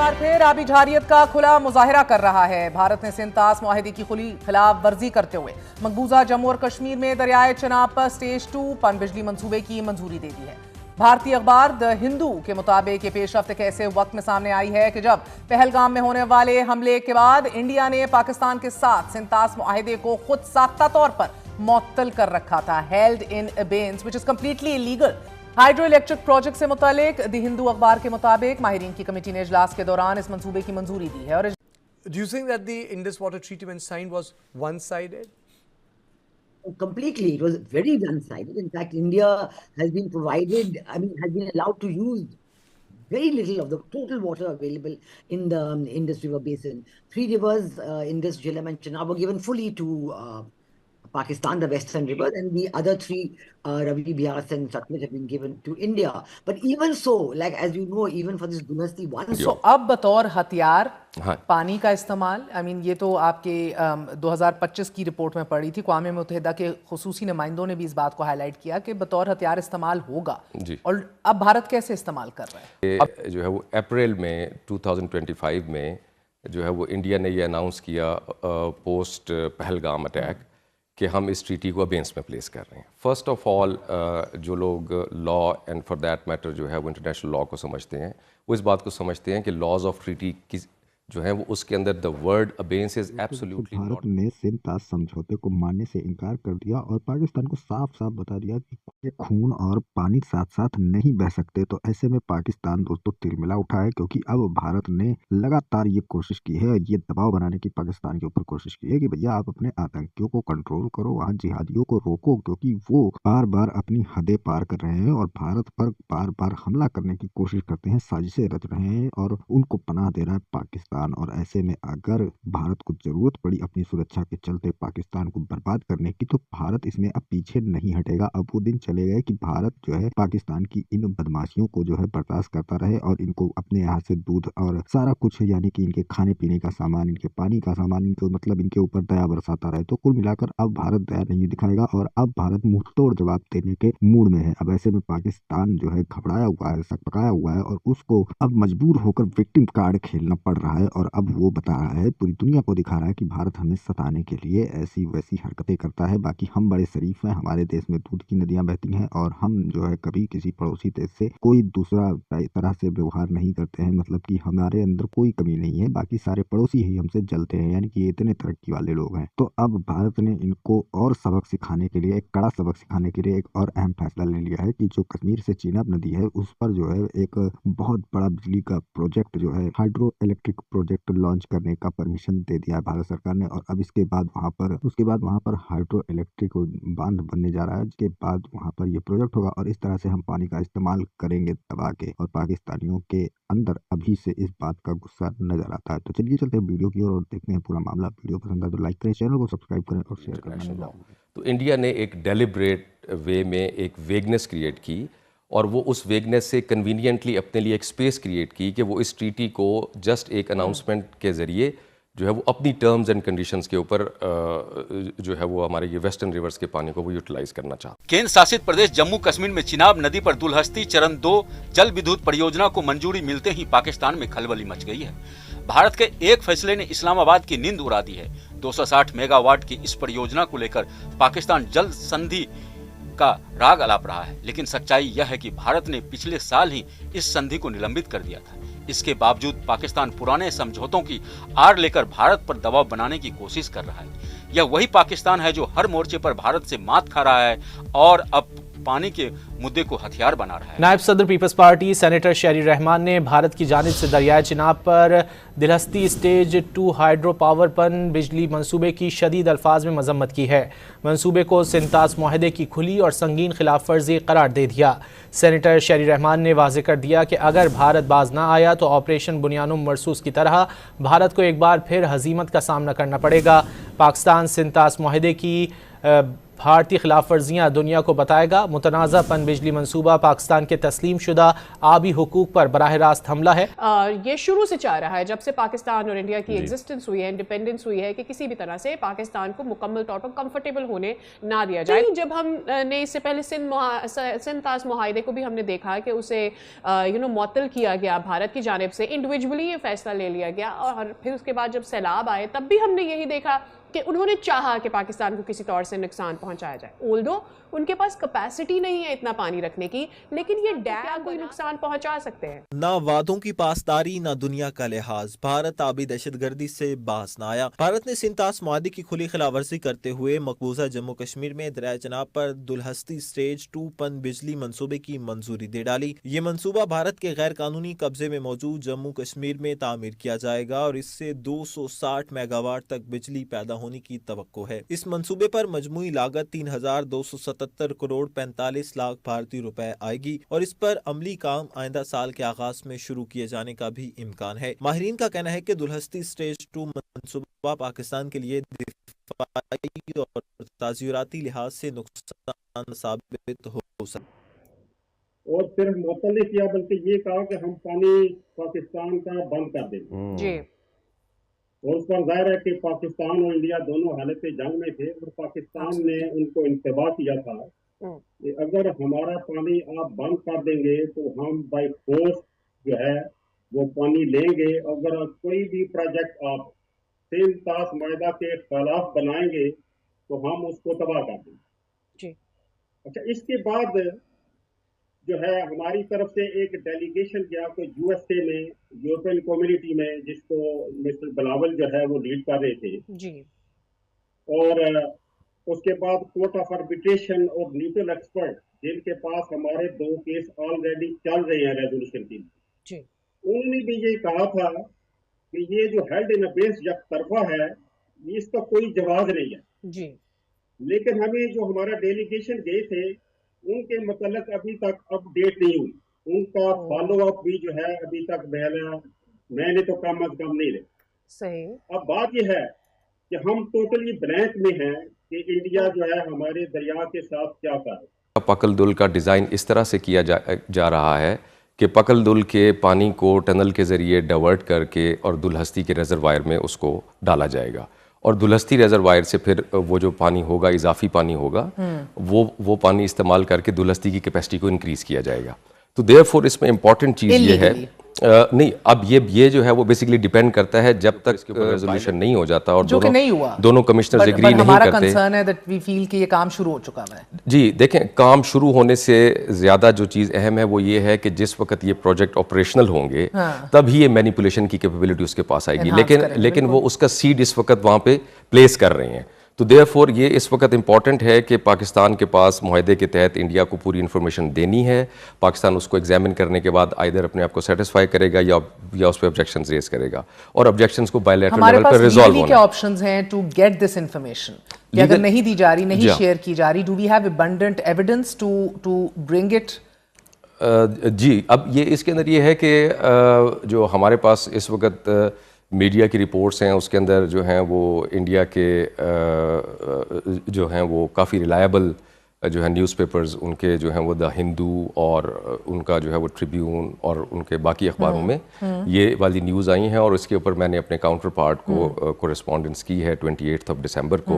बार फिर आबिजारियत का खुला मुजाहरा कर रहा है। भारत ने सिंतास मुआहदे की खुली खिलाफ वर्जी करते हुए मकबूजा जम्मू और कश्मीर में दरियाए चिनाब पर स्टेज 2 पनबिजली मंसूबे की मंजूरी दे दी है। भारतीय अखबार द हिंदू के मुताबिक ये पेशरफ्त एक ऐसे वक्त में सामने आई है कि जब पहलगाम में होने वाले हमले के बाद इंडिया ने पाकिस्तान के साथ सिंतास मुआहदे को खुद साख्ता तौर पर मुअत्तल कर रखा था, held in abeyance which is completely illegal. Hydro electric project से मुतालिक द हिंदू अखबार के मुताबिक माहिरीन की कमेटी ने इजलास के दौरान इस मंसूबे की मंजूरी दी है। और Do you think that the Indus Water Treaty when signed was one-sided? Completely, it was very one-sided. In fact, India has been provided, has been allowed to use very little of the total water available in the Indus River basin. Three rivers, Indus, Jhelum and Chenab, were given fully to Pakistan, the western rivers, and the other three, Ravi, Bias and Satluj, have been given to India. But even so, like as you know, even for this Dynasty 1... So, अब बतौर हथियार पानी का इस्तेमाल, ये तो आपके 2025 की रिपोर्ट में पड़ी थी। क़वाम मुत्तहिदा के खुसूसी नुमाइंदों ने भी इस बात को हाईलाइट किया कि बतौर हथियार इस्तेमाल होगा। और अब भारत कैसे इस्तेमाल कर रहा है? अब जो है वो अप्रैल में 2025 में जो है वो इंडिया ने ये अनाउंस किया पोस्ट पहलगाम अटैक कि हम इस ट्रीटी को अबेंस में प्लेस कर रहे हैं। फर्स्ट ऑफ ऑल जो लोग law and for that matter जो है वो इंटरनेशनल लॉ को समझते हैं, वो इस बात को समझते हैं कि लॉज ऑफ ट्रीटी की जो है वो उसके अंदर the word abeyance is absolutely not. Bharat ने सिंतास समझौते को मानने से इनकार कर दिया और पाकिस्तान को साफ साफ बता दिया कि खून और पानी साथ साथ नहीं बह सकते। तो ऐसे में पाकिस्तान दोस्तों तिलमिला उठा है, क्योंकि अब भारत ने लगातार ये कोशिश की है, ये दबाव बनाने की पाकिस्तान के ऊपर कोशिश की है कि भैया आप अपने आतंकियों को कंट्रोल करो, वहाँ जिहादियों को रोको, क्योंकि वो बार बार अपनी हदें पार कर रहे हैं और भारत पर बार बार हमला करने की कोशिश करते हैं, साजिशें रच रहे हैं और उनको पनाह दे रहा है पाकिस्तान। और ऐसे में अगर भारत को जरूरत पड़ी अपनी सुरक्षा के चलते पाकिस्तान को बर्बाद करने की, तो भारत इसमें अब पीछे नहीं हटेगा। अब वो दिन चले गए कि भारत जो है पाकिस्तान की इन बदमाशियों को जो है बर्दाश्त करता रहे और इनको अपने यहाँ से दूध और सारा कुछ यानी कि इनके खाने पीने का सामान, इनके पानी का सामान, इनको मतलब इनके ऊपर दया बरसाता रहे। तो कुल मिलाकर अब भारत दया नहीं दिखाएगा और अब भारत मुंह तोड़ जवाब देने के मूड में है। अब ऐसे में पाकिस्तान जो है घबराया हुआ है, सकपकाया हुआ है और उसको अब मजबूर होकर विक्टिम कार्ड खेलना पड़ रहा है। और अब वो बता रहा है, पूरी दुनिया को दिखा रहा है कि भारत हमें सताने के लिए ऐसी वैसी हरकतें करता है। बाकी हम बड़े शरीफ हैं, हमारे देश में दूध की नदियां बहती हैं और हम जो है कभी किसी पड़ोसी देश से कोई दूसरा तरह से व्यवहार नहीं करते हैं। मतलब कि हमारे अंदर कोई कमी नहीं है, बाकी सारे पड़ोसी ही हमसे जलते हैं, यानी कि ये इतने तरक्की वाले लोग हैं। तो अब भारत ने इनको और सबक सिखाने के लिए, एक कड़ा सबक सिखाने के लिए एक और अहम फैसला ले लिया है कि जो कश्मीर से चेनाब नदी है उस पर जो है एक बहुत बड़ा बिजली का प्रोजेक्ट जो है हाइड्रो इलेक्ट्रिक प्रोजेक्ट लॉन्च करने का परमिशन दे दिया है भारत सरकार ने। और अब इसके बाद वहां पर हाइड्रो इलेक्ट्रिक बांध बनने जा रहा है, जिसके बाद वहां पर ये प्रोजेक्ट होगा और इस तरह से हम पानी का इस्तेमाल करेंगे दबा के। और पाकिस्तानियों के अंदर अभी से इस बात का गुस्सा नजर आता है। तो चलिए चलते हैं वीडियो की ओर और देखते हैं पूरा मामला। वीडियो पसंद आए तो लाइक करें, चैनल को सब्सक्राइब करें और शेयर करें। तो इंडिया ने एक डेलिब्रेट वे में एक वेगनेस क्रिएट की और वो उस वेगनेस से कन्वीनियंटली अपने लिए एक स्पेस क्रिएट की कि वो इस ट्रीटी को जस्ट एक अनाउंसमेंट के ज़रिए जो है वो अपनी टर्म्स एंड कंडीशंस के ऊपर जो है वो हमारे ये वेस्टर्न रिवर्स के पानी को वो यूटिलाइज करना चाहता। केंद्र शासित प्रदेश जम्मू कश्मीर में चिनाब नदी पर दुलहस्ती चरण 2 जल विद्युत परियोजना को मंजूरी मिलते ही पाकिस्तान में खलबली मच गई है। भारत के एक फैसले ने इस्लामाबाद की नींद उड़ा दी है। 260 मेगावाट की इस परियोजना को लेकर पाकिस्तान जल संधि का राग अलाप रहा है, लेकिन सच्चाई यह है कि भारत ने पिछले साल ही इस संधि को निलंबित कर दिया था। इसके बावजूद पाकिस्तान पुराने समझौतों की आड़ लेकर भारत पर दबाव बनाने की कोशिश कर रहा है। यह वही पाकिस्तान है जो हर मोर्चे पर भारत से मात खा रहा है और अब पानी के मुद्दे को हथियार बना रहा है। नायब सदर पीपल्स पार्टी सेनेटर शेरी रहमान ने भारत की जानिब से दरियाए चिनाब पर दिलहस्ती स्टेज 2 हाइड्रो पावर पन बिजली मंसूबे की शदीद अल्फाज में मजम्मत की है। मंसूबे को सिंतास मुआहदे की खुली और संगीन खिलाफ वर्जी करार दे दिया। सेनेटर शेरी रहमान ने वाज़ेह कर दिया कि अगर भारत बाज ना आया तो ऑपरेशन बुनियानुम मरसूस की तरह भारत को एक बार फिर हजीमत का सामना करना पड़ेगा। पाकिस्तान सिंतास मुआहदे की भारतीय खिलाफ वर्जियाँ दुनिया को बताएगा। मुतनाज़ा पनबिजली मंसूबा पाकिस्तान के तस्लीम शुदा आबी हुकूक पर बराह रास्त हमला है। ये शुरू से चाह रहा है, जब से पाकिस्तान और इंडिया की एग्जिस्टेंस हुई है, इंडिपेंडेंस हुई है, कि किसी भी तरह से पाकिस्तान को मुकम्मल तौर पर कंफर्टेबल होने ना दिया जाए। जब हमने इससे पहले सिंध तास मुआहदे को भी हमने देखा कि उसे मुअत्तल किया गया भारत की जानिब से, इंडिविजुअली ये फैसला ले लिया गया, और फिर उसके बाद जब सैलाब आए तब भी हमने यही देखा कि उन्होंने चाहा कि पाकिस्तान को किसी तौर से नुकसान पहुंचाया जाए। ओल्डो उनके पास कैपेसिटी नहीं है इतना पानी रखने की, लेकिन ये डैम कोई नुकसान पहुंचा सकते हैं। ना वादों की पासदारी, ना दुनिया का लिहाज, भारत आबी दहशतगर्दी से बाज न आया। भारत ने सिंध तास मुआहदे की खुली खिलाफवर्जी करते हुए मकबूजा जम्मू कश्मीर में दरियाए चनाब पर दुलहस्ती स्टेज 2 पन बिजली मंसूबे की मंजूरी दे डाली। ये मंसूबा भारत के गैर कानूनी कब्जे में मौजूद जम्मू कश्मीर में तामीर किया जाएगा और इससे 260 मेगावाट तक बिजली पैदा होने की तवक्को है। इस मंसूबे पर मजमूई लागत 3277 करोड़ 45 लाख भारतीय रुपए आएगी और इस पर अमली काम आइंदा साल के आगाज में शुरू किए जाने का भी इम्कान है। माहिरीन का कहना है कि दुलहस्ती स्टेज 2 मंसूबा पाकिस्तान के लिए दिफाई और ताज़ीराती लिहाज से नुकसान साबित हो सकता। और सिर्फ मुअत्तल नहीं किया, बल्कि ये कहा कि हम पानी पाकिस्तान का बंद कर देंगे जी। और उस पर जाहिर है कि पाकिस्तान और इंडिया दोनों हालत जंग में थे और पाकिस्तान ने उनको इंतबाह किया था कि अगर हमारा पानी आप बंद कर देंगे तो हम बाई फोर्स जो है वो पानी लेंगे। अगर कोई भी प्रोजेक्ट आप सिंध तास मुआहदा के खिलाफ बनाएंगे तो हम उसको तबाह कर देंगे। अच्छा, इसके बाद जो है हमारी तरफ से एक डेलीगेशन गया तो यूएसए में, यूरोपियन कम्युनिटी में, जिसको मिस्टर बिलावल जो है वो लीड कर रहे थे जी। और उसके बाद कोर्ट ऑफ आर्बिट्रेशन और न्यूट्रल एक्सपर्ट, जिनके पास हमारे 2 केस ऑलरेडी चल रहे हैं रेजोल्यूशन के लिए, उन्होंने भी ये कहा था कि ये जो हेल्ड इन अबेंस एक तरफा है, इसका कोई जवाब नहीं है जी। लेकिन हमें जो हमारा डेलीगेशन गए थे उनके मतलब अभी तक अपडेट नहीं हुई, उनका फॉलो अप भी जो है अभी तक मैंने तो कम अज कम नहीं रहे। सही। अब बात यह है कि हम टोटली ब्लैंक में हैं कि इंडिया जो है हमारे दरिया के साथ क्या करे। पकल-दुल का डिज़ाइन इस तरह से किया जा रहा है कि पकल-दुल के पानी को टनल के ज़रिए डाइवर्ट करके और दुलहस्ती के रिजर्वायर में उसको डाला जाएगा और दुलहस्ती रिजर्वायर से फिर वो जो पानी होगा, इजाफी पानी होगा, वो पानी इस्तेमाल करके दुलहस्ती की कैपेसिटी को इंक्रीज़ किया जाएगा। तो देयरफॉर इसमें इम्पॉर्टेंट चीज़ ये है नहीं, अब ये जो है वो बेसिकली डिपेंड करता है जब तक इसके ऊपर रेजोल्यूशन नहीं हो जाता और दोनों कमिश्नर्स एग्री नहीं हमारा करते। कंसर्न है दैट वी फील कि ये काम शुरू हो चुका है। जी देखें, काम शुरू होने से ज़्यादा जो चीज़ अहम है वो ये है कि जिस वक्त ये प्रोजेक्ट ऑपरेशनल होंगे तभी ये मैनिपुलेशन की कैपेबिलिटी उसके पास आएगी। लेकिन वो उसका सीड इस वक्त वहाँ पे प्लेस कर रहे हैं। तो देयरफॉर ये इस वक्त इम्पॉर्टेंट है कि पाकिस्तान के पास मुआहदे के तहत इंडिया को पूरी इन्फॉर्मेशन देनी है। पाकिस्तान उसको एग्जामिन करने के बाद आइदर अपने आप को सेटिस्फाई करेगा या उस पर ऑब्जेक्शंस रेज करेगा और ऑब्जेक्शंस को बायलैटरल लेवल पर रिजॉल्व होना। क्या ऑप्शंस हैं टू गेट दिस इन्फॉर्मेशन? अगर नहीं दी जा रही, नहीं शेयर की जा रही, do we have abundant evidence to bring it? जी, अब ये इसके अंदर ये है कि जो हमारे पास इस वक्त मीडिया की रिपोर्ट्स हैं उसके अंदर जो हैं वो इंडिया के जो हैं वो काफ़ी रिलायबल जो है न्यूज़पेपर्स उनके जो हैं वो द हिंदू और उनका जो है वो ट्रिब्यून और उनके बाकी अखबारों में ये वाली न्यूज़ आई हैं और इसके ऊपर मैंने अपने काउंटर पार्ट को कोरेस्पॉन्डेंस की है 28 दिसंबर को।